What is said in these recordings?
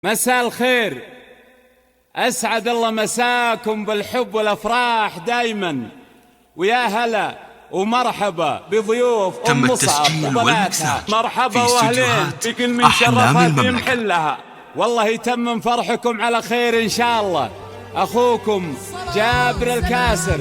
مساء الخير، أسعد الله مساكم بالحب والأفراح دايما، ويا هلا ومرحبا بضيوف تم مصعب التسجيل والمكساج مرحبا في واهلين استديوهات بكل من أحلام شرفات المملكة. يمحلها، والله يتمم فرحكم على خير إن شاء الله. أخوكم جابر الكاسر.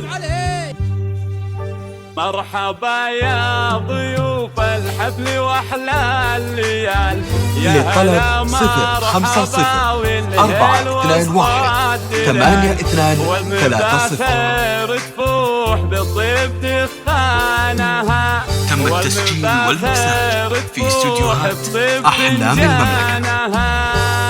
مرحبا يا ضيوف الحفل واحلى الليال، لطلب 050-421-8230. تفوح بالطيب دخانها. تم التسجيل والمكساج في استديوهات أحلام المملكة.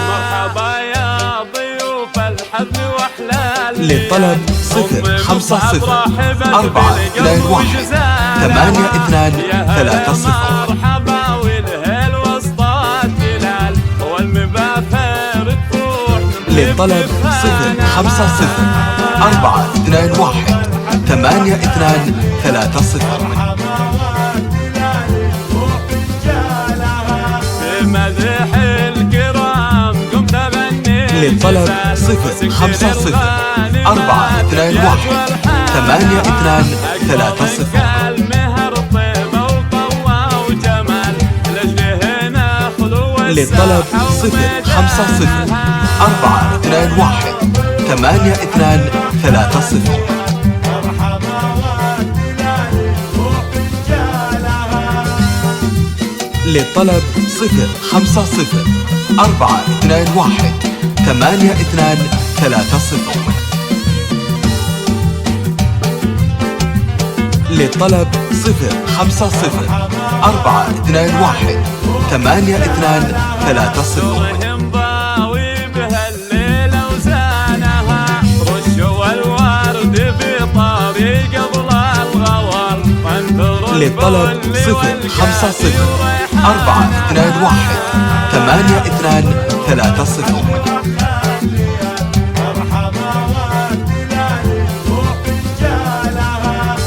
مرحبا يا ضيوف الحفل واحلى الليال. لطلب 050-421-8230. مرحبا والهل وسط التلال والمبافر تفوح. لطلب 050-421-8230. بمدح الكرام قمت بني. للطلب 050-421-8230. المهر طيبة وقوة وجمال لجله ناخذ للطلب 050-421-8230. للطلب 050-421-8230. للطلب 050-421-8230. ضاوي بهالليلة وزانها رش والورد في طريق قبل الغوال. للطلب 050-421-8230.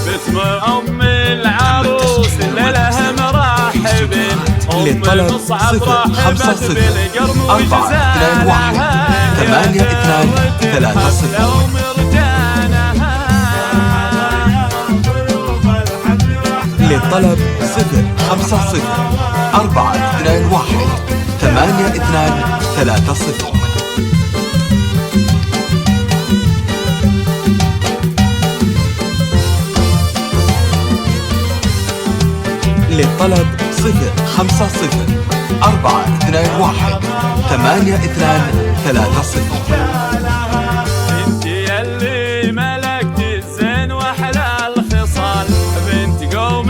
باسم أم العروس لها مرحبين. للطلب 050-421-8230. للطلب 050-421-8230. للطلب 050-421-8230. انت يلي ملكت الزين واحلى الخصال، بنت قوم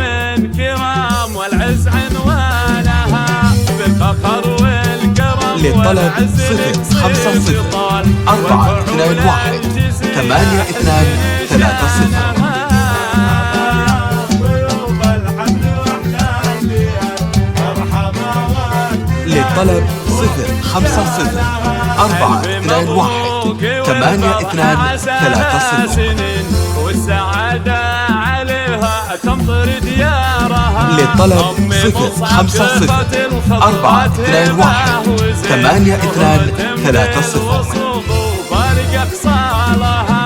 كرام والعز عنوانها بالفخر والكرم. للطلب 050-421-8230. للطلب 050-421-8230. والسعادة عليها تمطر ديارها. للطلب 050-421-8230. وبارك اقصالها.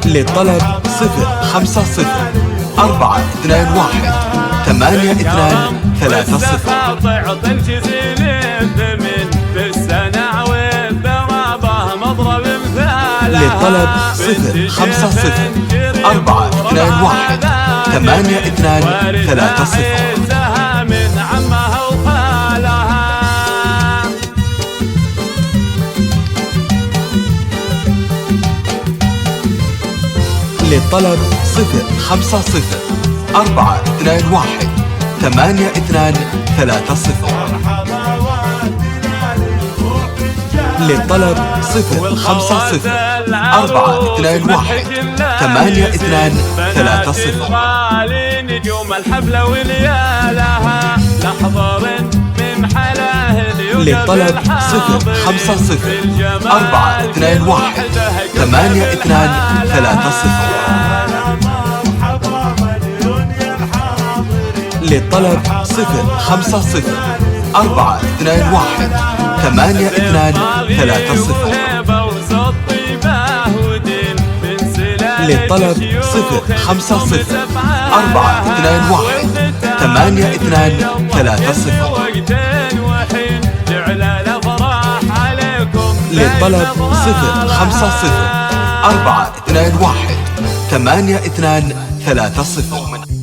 للطلب 050-421-8230. قاطع الجزيل الثمن بالسنع والثرابة مضرب مثالها. للطلب 050-421-8230. من عمها وخالها. للطلب 050-421-8230. للطلب 050-421-8230. نجوم الحفلة وليالها لحظة من حلاه اليوم. للطلب 050-421-8230. للطلب 050 421 8230. للطلب 050 421 8230. للطلب 050 421 8230.